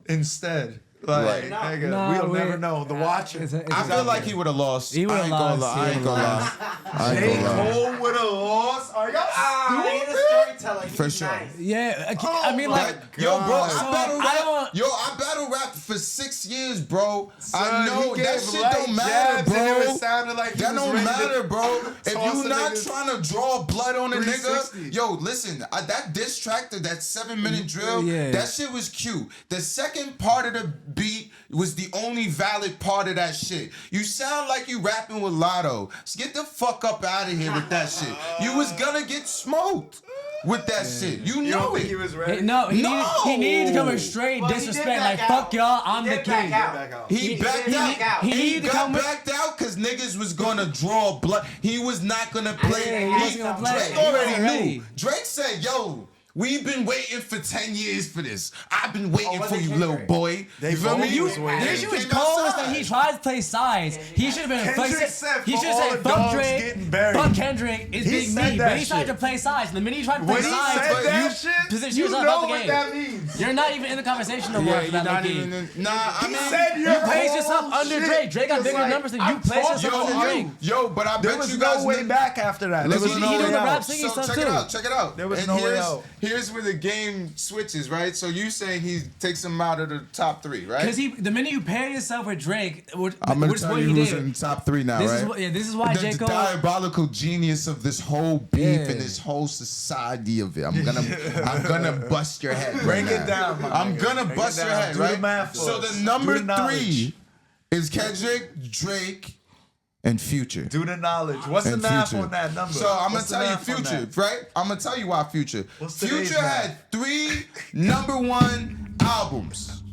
instead? Like Right. nigga, Nah, we'll we- never know. The Watcher. I feel like he would have lost. He would've I ain't gonna lost, lie. I he ain't gonna lie. I J. ain't gonna lie. Cole would have lost. Are y'all he's stupid? a storyteller. He's For sure. nice. Yeah, Oh I mean, my like, Yo, bro, God. I battle I rap. don't- Yo, I battle rap for 6 years, bro. I Son, know he that gave shit light don't matter, jabs and it bro. sounded like he That was don't ready to matter, bro. If toss you a not nigga trying to draw blood on a 360. nigga, yo, listen, that diss track, that 7-minute drill, Yeah. that shit was cute. The second part of the beat was the only valid part of that shit. You sound like you rapping with Lotto. So get the fuck up out of here with that shit. You was gonna get smoked with that shit. You You know don't think it. he was ready? no, he No! needed to come with straight Well, he did disrespect. back Like, out. fuck y'all, I'm He the did back king. out. He backed did out. back out. He He needed to got come with- backed out because niggas was gonna draw blood. He was not gonna play. Yeah, he wasn't gonna play. Drake He wasn't already ready. knew. Drake said, "Yo, We've been waiting for 10 years for this. I've been waiting was for it you, Kendrick? little boy. They You feel me? both was waiting. The And issue he with came Cole is outside. that he tried to play sides. He should have been Kendrick said he for should have all said the fuck dogs Drake, getting buried. fuck Kendrick, it's He being said me. that But he tried shit. to play sides. And the minute he tried to play When he sides, said but that you shit, position you yourself know out the what game. that means. You're not even in the conversation no more Yeah, for you're that not low-key. even. Nah, I He mean, said You your placed whole yourself under shit Drake. Drake got was bigger like, numbers than I you. Placed told yourself under Drake. but I There bet was you no guys way kn- back after that. There Listen, was he no doing way the rap out. singing So stuff check too. it out. Check it out. There was And no way out. Here's where the game switches, right? So you saying he takes him out of the top 3, right? Because the minute you pair yourself with Drake, which I'm gonna is tell what you he who's did. in top 3 now, This right? is what, this is why J. The Cole. diabolical genius of this whole beef Yeah. and this whole society of it. I'm gonna bust your head. Break right it now. down, my I'm nigga. gonna Break bust it your down. head, Do the right? math for So us. the Do number the knowledge. 3 is Kendrick, Drake, and Future. Do the knowledge. What's the And math Future. on that number? So I'm gonna What's the tell you math on Future, that? right? I'm gonna tell you why Future. What's today's Future math? had 3 number 1 albums.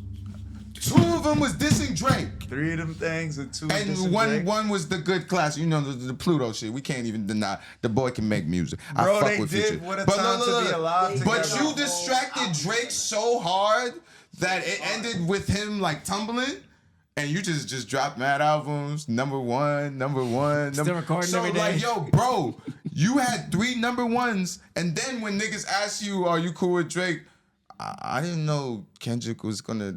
2 of them was dissing Drake. 3 of them things and 2 And dissing one Drake. was the good class, you know, the Pluto shit. We can't even deny the boy can make music. I Bro, fuck they with did Future. What a But Time to Be Alive But together. you distracted Drake so hard that it ended with him like tumbling. And you just dropped mad albums, number one. Still recording so every day. like, yo, bro, you had 3 number 1s, and then when niggas ask you, are you cool with Drake? I didn't know Kendrick was gonna.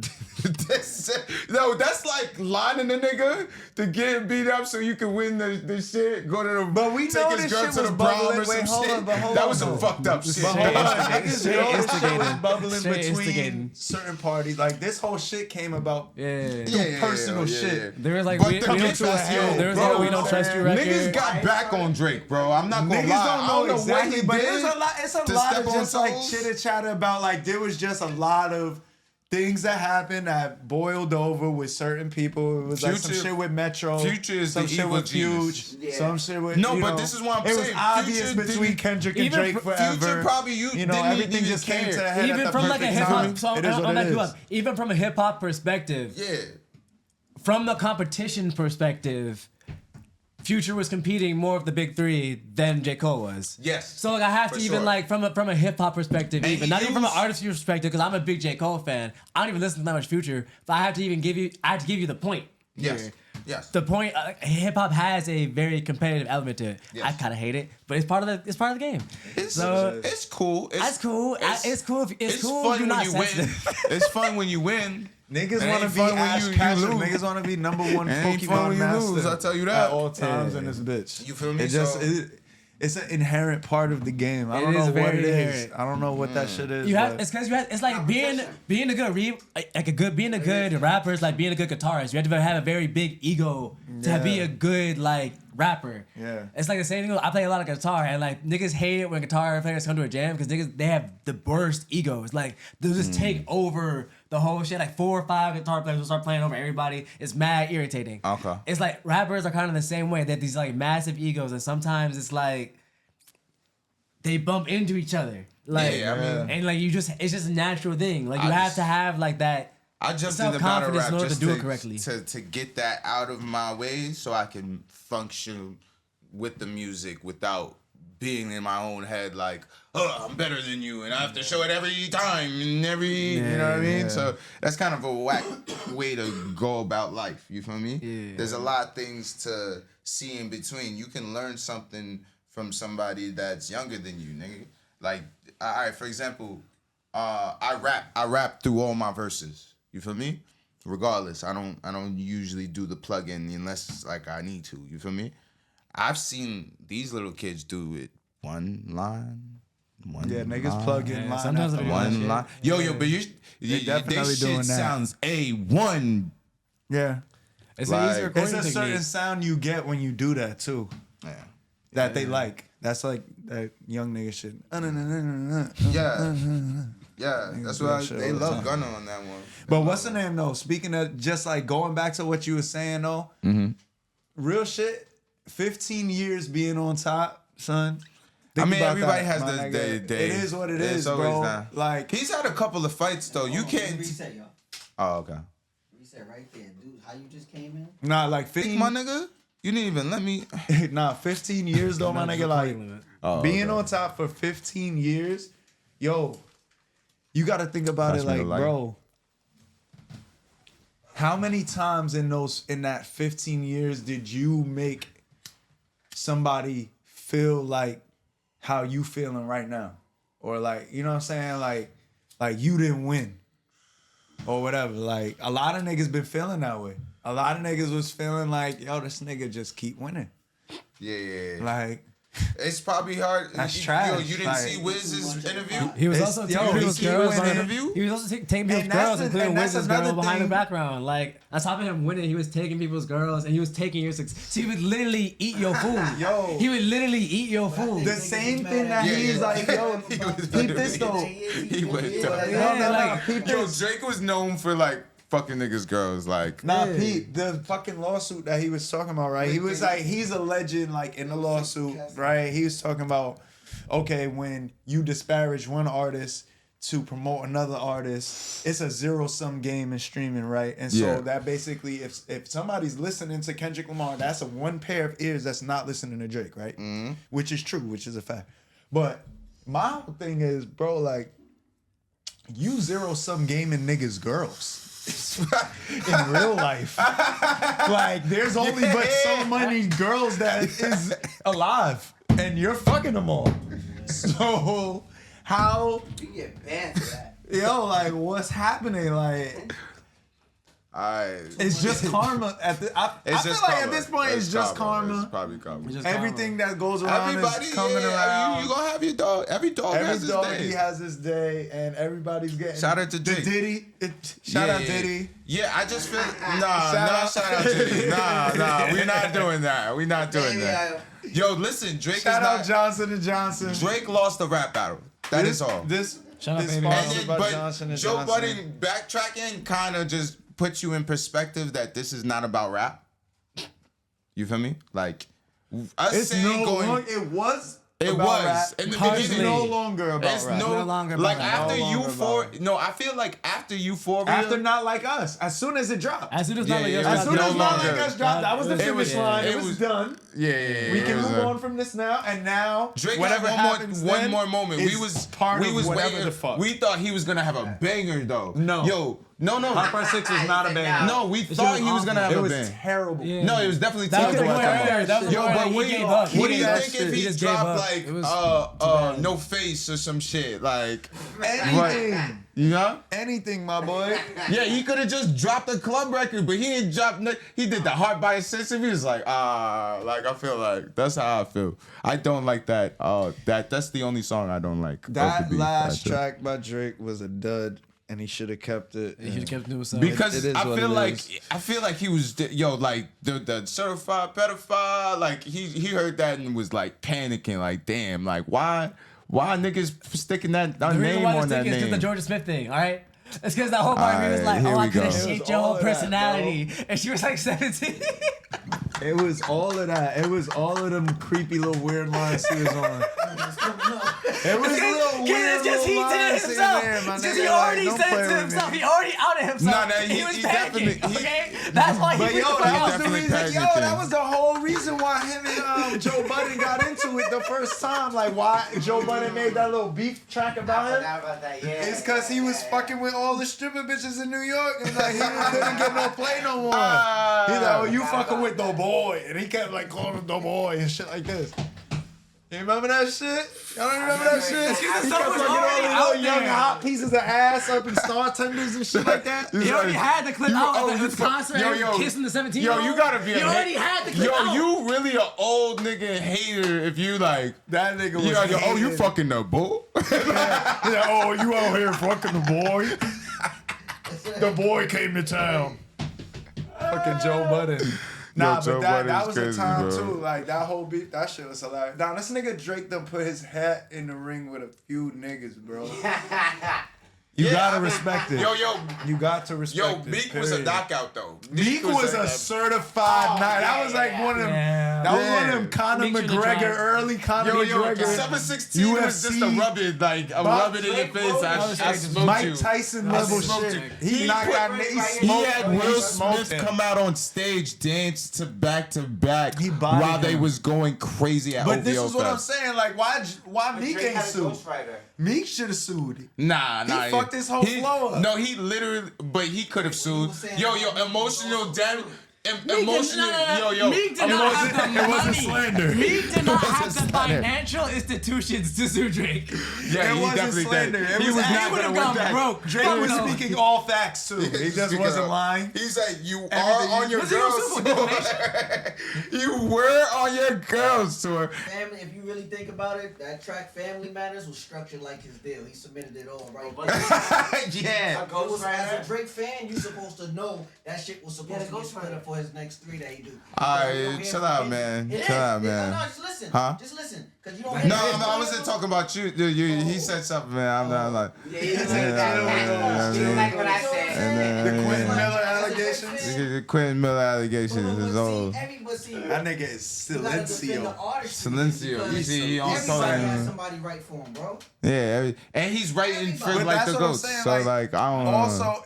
No, that's like lining a nigga to get beat up so you can win the shit. Go to the. But we take know his this girl shit to was the prom bubbling. or some Wait, hold shit. on, but hold That on, was some though. fucked up shit. But hold on, niggas Straight know this shit instigating. was bubbling Straight between instigating. certain parties. Like this whole shit came about Yeah. through personal shit. There was like But we the don't niggas- trust you. yo, There was bro, like we don't trust you Niggas record. got back on Drake, bro. I'm not gonna Niggas lie. don't I know don't know exactly, what he but did. it's a lot. It's a to lot step of on just like toes. chitter chatter about like there was just a lot of things that happened that boiled over with certain people. It was like some Future- shit with Metro, Future is some the shit evil with genius. Fuge, Yeah. some shit with No, you but know, this is what I'm it saying. was obvious Future between didn't- Kendrick and Even Drake Future forever. probably you know didn't everything even just came care. to a head Even at the from like a perfect hip time. hop song, It is what it is. even from a hip hop perspective, Yeah. from the competition perspective, Future was competing more with the big 3 than J. Cole was. Yes, So like I have for to even sure. like from a hip hop perspective, And even he not even from an used- artist perspective, because I'm a big J. Cole fan. I don't even listen to that much Future, but I have to even give you the point. Yes. here. Yes. The point, hip hop has a very competitive element to it. Yes. I kind of hate it, but it's part of the game. It's, So it's cool. that's cool. It's cool. It's cool. fun If you're when not you win. sensitive. It's fun when you win. Niggas It want to ain't be fun when Ash you Ketchum. lose. Niggas want to be number 1 It ain't fun Pokemon when you master. lose, I'll tell you that. At all times in this bitch. You feel me? It just So- it's an inherent part of the game. I It don't is know what very it is. inherent. I don't know what that shit is. You have but- it's because you have it's like being a good being a good rapper is like being a good guitarist. You have to have a very big ego to be Yeah. a good like rapper. Yeah. It's like the same thing. I play a lot of guitar and like niggas hate it when guitar players come to a jam because niggas they have the worst egos. Like they'll just take over the whole shit. Like 4 or 5 guitar players will start playing over everybody. It's mad irritating. Okay. It's like rappers are kind of the same way. They have these like massive egos and sometimes it's like they bump into each other. Like Yeah, I mean- and like it's just a natural thing. Like you I have just- to have like that. I jumped in the battle Self-confidence rap in order just to do it correctly. to get that out of my way so I can function with the music without being in my own head like, oh, I'm better than you and I have to show it every time and you know what I mean? Yeah. So that's kind of a whack way to go about life. You feel me? Yeah. There's a lot of things to see in between. You can learn something from somebody that's younger than you, nigga. Like, all right, for example, I rap through all my verses. You feel me? Regardless, I don't usually do the plug-in unless like I need to. You feel me? I've seen these little kids do it one line. Yeah, niggas plug in Yeah, line sometimes after they do line. that One shit. line. Yo, but They definitely they shit doing that. sounds A1. Yeah. It's Like- an easy It's recording a certain technique. sound you get when you do that too. Yeah. That they like. That's like that young nigga shit. Yeah. Yeah. That's do why that shit they all the love time. Gunna on that one. But what's the name though? Speaking of just like going back to what you were saying though, real shit. 15 years being on top, son. Think I mean, about everybody that, has my the nigga. day. It is what it It's is, always bro. that. Like He's had a couple of fights though. You can't. Reset, y'all. Oh, okay. Reset right there, dude. How you just came in? nah, like Think 15, my nigga. You didn't even let me. nah, 15 years though, my nigga. Like Oh, being okay. on top for 15 years, yo, you got to think about Pass it me the like, light. bro, how many times in that 15 years did you make somebody feel like how you feeling right now? Or like, you know what I'm saying? Like you didn't win or whatever. Like a lot of niggas been feeling that way. A lot of niggas was feeling like, yo, this nigga just keep winning. Yeah. Like, It's probably hard. That's Yo, trash. you didn't Like- see Wiz's interview? He was It's- also yo, taking he people's keep girls on winning. interview? He was also taking people's And that's girls, the- including and that's Wiz's girl another behind the thing. background. Like, on top of him winning, he was taking people's girls and he was taking your success. So he would literally eat your food. Yo. He would literally eat your food. the same thing that Yeah, he's yeah. like, yo, He was peep this though. He went down. Yeah, like, peep Yo, this. Drake was known for like fucking niggas girls. Like, Nah, Yeah. Pete, the fucking lawsuit that he was talking about, right? He was like, he's a legend, like in the lawsuit, right? He was talking about, okay, when you disparage one artist to promote another artist, it's a zero-sum game in streaming, right? And so Yeah. that basically, if somebody's listening to Kendrick Lamar, that's a one pair of ears that's not listening to Drake, right? Which is true, which is a fact. But my whole thing is, bro, like, you zero-sum gaming niggas' girls. In real life. Like, there's only but so many girls that is alive, and you're fucking them all. So, how, You get banned for that. yo, like, what's happening? Like, it's just karma. I feel like at this point, it's just karma. It's probably karma. Just Everything that goes around Everybody, is coming yeah, around. you gonna have your dog. Every dog Every has his dog day. he has his day, and everybody's getting. Shout out to the Drake. Diddy. Shout out Diddy. Yeah, I just feel Shout out. Shout out Diddy. Nah, we're not doing that. We're not doing Maybe that. Yo, listen, Drake Shout is out not. Johnson and Johnson. Drake lost the rap battle. That is all. This Shout out, this baby. part And was then, about but Johnson and Joe Johnson. Budden backtracking kind of just puts you in perspective that this is not about rap. You feel me? Like us It's saying no going. longer. It was. It about was rap. in the It's beginning. no longer about It's rap. no longer about like rap. after No longer Euphoria. about No, I feel like after Euphoria. After Not Like Us, as soon as it dropped. As soon as Yeah, Not Like yeah, Us it was As dropped, soon no as Not Like longer- Us dropped, that was the It was- finish yeah. line. It It was was- done. Yeah. We it can was, move on from this now, and now Drake whatever had happens one then more moment. is We was part we of was whatever waiting. the fuck. We thought he was gonna have a banger though. No. Yo, no. Hot Part 6 was not a banger. No, we thought he was gonna have It a was banger. terrible. Yeah. No, it was definitely That was terrible the at point that earlier. moment. That was the Yo, point but he what gave do up. He you gave think up. if He he just gave dropped up. like It was No Face or some shit like Anything. you know? Anything, my boy. Yeah, he could have just dropped a club record, but he didn't drop. He did the Heart by a System. He was like, like I feel like that's how I feel. I don't like that. That's the only song I don't like. of That the beef, last actually. track by Drake was a dud, and he should have kept it. He should have kept doing something. Because It is I what feel it like is. he was like the certified pedophile. Like he heard that and was like panicking. Like damn, like why niggas sticking that The reason name why on this that thing is just the name? Georgia Smith thing, all right? It's because that whole part where he was Alright, like, here oh, I we could go. have It was shaped your all whole of that, personality. And she was like 17. It was all of that. It was all of them creepy little weird lines he was on. It was little weird It's just he little did it lines in himself. there, my It's just nigga. he already Like, don't said it play to with himself. me. He already outed himself. No, he was he panicking. definitely- Okay? That's why he But freaked yo, the fuck that was out. the definitely reason. Yo, panicking. that was the whole reason why him and Joe Budden got into it the first time. Like why Joe Budden made that little beef track about him. Forgot about that, yeah. It's because he was fucking with all the stripper bitches in New York, and like he couldn't get no play no more. He's like, "Oh, you fucking with the boy," and he kept like calling him the boy and shit like this. You remember that shit? Y'all don't remember that shit? He kept the song was fucking all already the out little young there. hot pieces of ass up in Star Tenders and shit like that. He already had the clip out of his concert yo, and kissing the 17 Yo, you gotta be. He already had the clip Yo, out. you really an old nigga hater if you like. That nigga was You like, oh, you hated. fucking the bull? Yeah, oh, you out here fucking the boy? The boy came to town. Fucking Joe Budden. Nah, Joe but that Budden's was crazy, the time bro. too. Like that whole beef, that shit was hilarious. Now this nigga Drake done put his hat in the ring with a few niggas, bro. You Yeah, gotta I mean, respect it. Yo, You got to respect it. Meek was a period. knockout though. Meek was a certified night. That was like one of them. That was one of them Conor Meek should've tried. McGregor, early Conor McGregor. 716 was just a rub it, like a rub it in your face. I smoked Mike you. Tyson I level smoked shit. you. He knocked out Nate. He Smoked had him. Will He smoked Smith him. come out on stage, dance to back He bodied while they him. was going crazy at But OVO this is what I'm Fest. saying. Like, why Meek Drake ain't had a sued? ghostwriter. Meek should have sued. Nah. He fucked his whole flow up. No, he literally, but he could have sued. was saying Yo, that emotional damage. Meek did not have the It wasn't money. slander. Meek did not It wasn't have the slander. financial institutions to sue Drake. Yeah, It he wasn't definitely slander. did. It He was was he not would've gonna gone win that. broke. Drake Fuck was no. speaking all facts too. He just wasn't lying. He's like, you are Everything on your Was he on girls Super Bowl tour. You were on your girls tour. Family, if you really think about it, that track Family Matters was structured like his deal. He submitted it all right. But Yeah. a It was, as ghostwriter. a Drake fan, you supposed to know that shit was supposed Yeah, to get Ghost split Rider. up for his next 3 that he do. Alright, You don't hear chill him out, again. man. It Chill is. out, man. No, just listen. Huh? Just listen, cause you don't. No, hear I wasn't talking about you. He said something, man. I'm not like. Yeah, he was like that. Yeah, He was like what I said. And, The Quentin yeah. Miller allegations. The Quentin Miller allegations is old. That nigga is silencio. Silencio. You see, he on Everybody talking. has somebody write for him, bro. Yeah, and he's writing for But like that's the what I'm goats. saying. So like, I don't know. Also,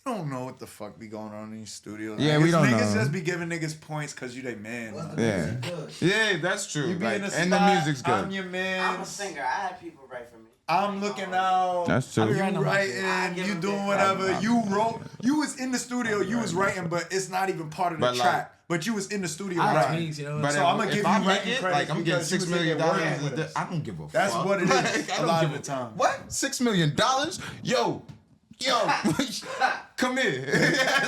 you don't know what the fuck be going on in these studios. Yeah, Like, we don't niggas know. just be giving niggas points because you they man. Was Like, the Yeah. music good? Yeah, that's true. you be Like, in a and the spot, music's good. I'm your man. I'm a singer. I had people write for me. I'm looking out. That's true. You I be writing, I give you him doing big whatever. props. You wrote. You was in the studio. You was writing, but it's not even part of the But, like- track. But you was in the studio I writing. tweaks, you know. But So I'ma give if you I make writing it, credit like I'm getting because you $6 was million in there working with us. I don't give a That's fuck. what it Like, is. I A don't lot give of the time. What? $6 million? Yo, come here.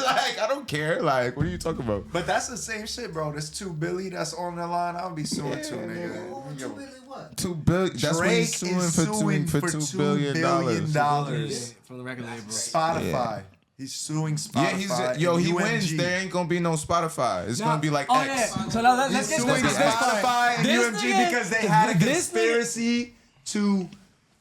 Like I don't care. Like what are you talking about? But that's the same shit, bro. This $2 billion that's on the line. I'll be suing too, Oh, nigga. $2 billion what? $2 billion. That's what Drake he's suing is for suing for $2 $2 billion. billion. From the record label. Spotify. He's suing Spotify. Yeah, he and wins. UMG. There ain't gonna be no Spotify. It's gonna be like oh, X. Yeah. So now let's He's get suing this part. Spotify and This UMG nigga- because they had a this nigga- conspiracy to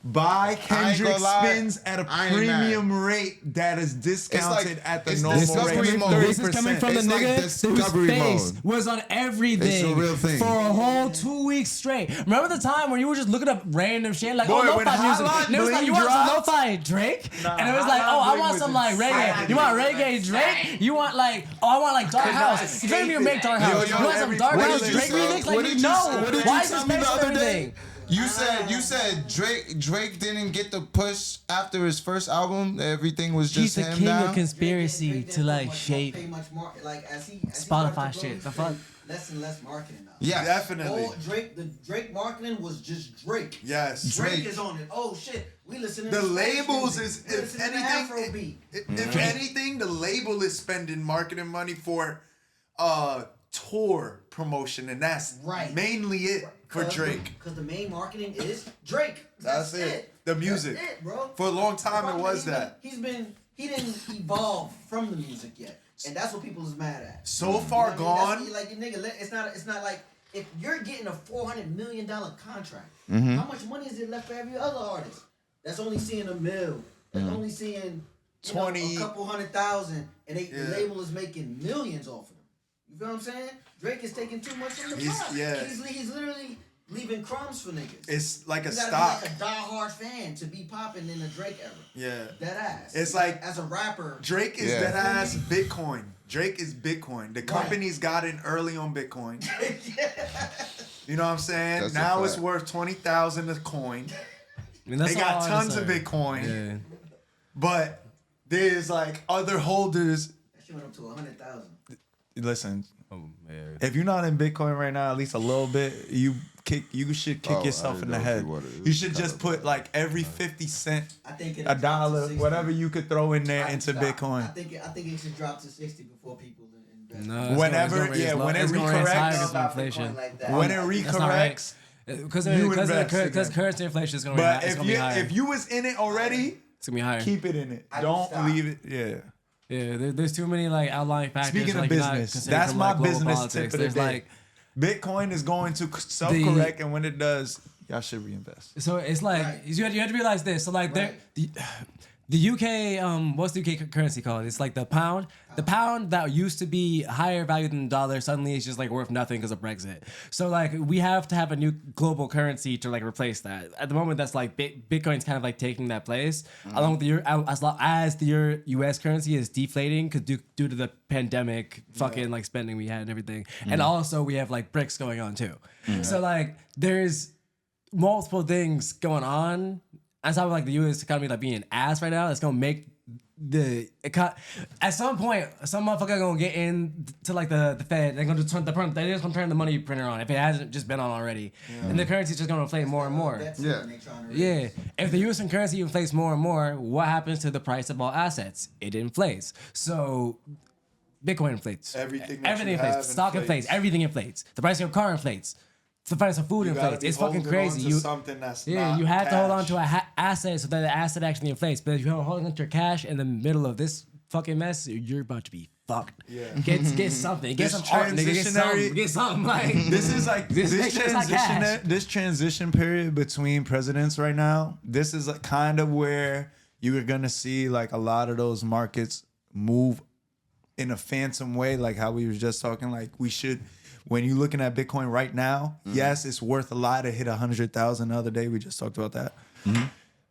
buy Kendrick gonna lie. spins at a I ain't premium rate that is discounted at the it's normal discovery rate. mode. This is coming from the It's like nigga whose discovery face mode. was on everything It's a real thing. for a whole 2 weeks straight. Remember the time when you were just looking up random shit like, Boy, oh, when lo-fi music. Hotline And it was like, Bling you want some dropped- lo-fi Drake? Nah, And it was like, Hotline oh, I Bling want was some like reggae. insane. You want reggae Drake? You want like, oh, I want like Dark House. You couldn't even make Dark House. Yo, You want some every- Dark what House did you Drake say? remix? What Like, did you you know. say? What did Why you is tell this me the space for other day? everything? You said Drake didn't get the push after his first album. Everything was He's just the him king now. of conspiracy Drake to didn't like put shape pay much more, like as he Spotify started to shit. grow, The he fuck? spent less and less marketing now. Yes. Definitely. The Drake marketing was just Drake. Yes. Drake Drake. is on it. Oh shit, we listening. The to Spanish labels music. is, We if listening to anything, Afrobeat. if anything, the label is spending marketing money for tour promotion, and that's Right. mainly it for Drake. Because the main marketing is Drake. That's it. The music. That's it, bro. For a long time, it Fuck, was man, that. He didn't evolve from the music yet, and that's what people is mad at. So far You know what I gone. mean? That's, like nigga, it's not like if you're getting a $400 million contract, Mm-hmm. how much money is it left for every other artist that's only seeing $1 million, that's Mm-hmm. only seeing 20 a couple $100,000, and the Yeah. label is making millions off of them. You feel what I'm saying? Drake is taking too much from the He's- pot. yeah. He's literally leaving crumbs for niggas. It's like a You gotta stock. be like a diehard fan to be popping in the Drake era. Yeah. Dead ass. It's like- as a rapper. Drake is Yeah. dead ass Bitcoin. Drake is Bitcoin. The companies got in early on Bitcoin. You know what I'm saying? That's a now it's fact. worth 20,000 a coin. I mean, that's They all got tons artists of are. Bitcoin, Yeah. but there's like other holders. That shit went up to 100,000. Listen, Oh man. if you're not in Bitcoin right now, at least a little bit, you should kick Oh, I yourself didn't in the know if head. you wanted- You should just put like every 50 cent, I think it a dollar, whatever you could throw in there into I Bitcoin. think it should drop to 60 before people invest. No, Whenever- it's gonna raise yeah, low. when it It's gonna raise higher recorrects- because of inflation. When it That's not right. recorrects, Because You invest because again. currency inflation is gonna but be it's if gonna be you higher. if you was in it already, It's gonna be higher. keep it in it. I Don't stop. leave it. Yeah. Yeah, there's too many like outlying factors. Speaking of like, you're not business, considering that's from, my like, global business politics. tip of the There's day. like Bitcoin is going to self-correct, and when it does, y'all should reinvest. so it's like Right. you have to realize this. So like Right. The UK, what's the UK currency called? It's like the pound. The pound that used to be higher value than the dollar suddenly is just like worth nothing because of Brexit. So like we have to have a new global currency to like replace that. At the moment, that's like Bitcoin's kind of like taking that place, along with the as the US currency is deflating due to the pandemic, fucking like spending we had and everything, and also we have like BRICS going on too. So like there's multiple things going on. On top of like the U.S. economy like being an ass right now, it's gonna make at some point some motherfucker gonna get in to like the Fed. They're gonna just turn the money printer on if it hasn't just been on already, and the currency's just gonna inflate more and more. Yeah. If the U.S. currency inflates more and more, what happens to the price of all assets? It inflates. So Bitcoin inflates. Everything inflates. Stock inflates. Everything inflates. The price of your car inflates. The price of food inflates. It's fucking crazy. You have to hold on to an asset so that the asset actually inflates. But if you're holding on to your cash in the middle of this fucking mess, you're about to be fucked. Yeah. Get something. Get some art, nigga. Get something. Like this is like this transition period between presidents right now. This is like kind of where you are gonna see like a lot of those markets move in a phantom way, like how we was just talking. Like we should. When you're looking at Bitcoin right now, yes, it's worth a lot. It hit 100,000 the other day. We just talked about that.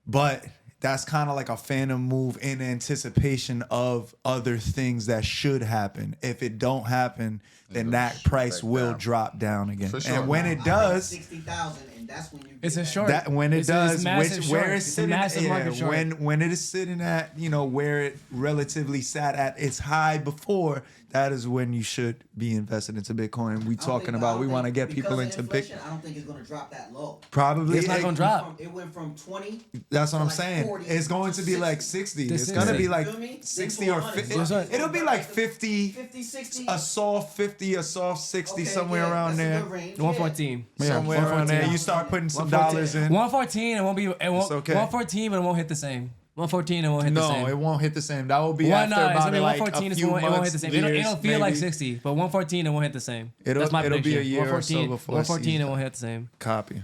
But that's kind of like a phantom move in anticipation of other things that should happen. If it don't happen, then that price will drop down again. For sure. And when it does, 60,000, and that's when you. It's a short. that when it does, where it's sitting, market short. when it is sitting at, where it relatively sat at its high before, that is when you should be invested into Bitcoin. We want to get people into Bitcoin. I don't think it's going to drop that low. Probably It's not gonna drop. It went from 20. That's what I'm like saying. 40, It's going to be like 60. It's going to be like 60 or 50. It'll be like 50, 50, 60. a soft 50, a soft 60, somewhere around there. 114. Somewhere around there. You start putting some dollars in. 114. It won't be. It won't. okay. 114, but it won't hit the same. 114. It won't hit the same. No, it won't hit the same. That will be Well, after no, it's about gonna be like 114. a few months, It won't hit the same. years, It'll feel like maybe. 60, but 114 it won't hit the same. It'll That's my be prediction. a year or so 114, before it 114 sees it won't that. hit the same. Copy.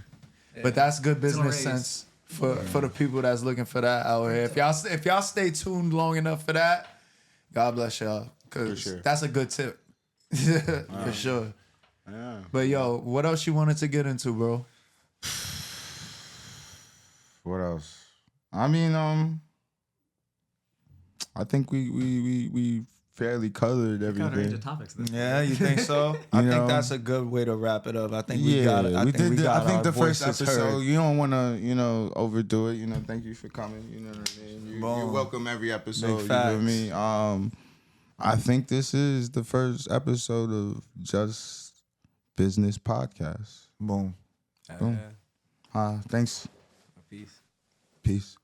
But that's good business race. sense for the people that's looking for that out here. If y'all stay tuned long enough for that, God bless y'all, cause sure. that's a good tip for sure. Yeah. But yo, what else you wanted to get into, bro? What else? I mean, I think we fairly covered everything. topics. Yeah, you think so? I You think know? that's a good way to wrap it up. I think I think the first voices episode, heard. you don't want to, overdo it. Thank you for coming. You know what I mean? You're Boom. welcome every episode. Big You facts. know what I mean? I think this is the first episode of Just Business Podcast. Boom. Boom. Thanks. Peace. Peace.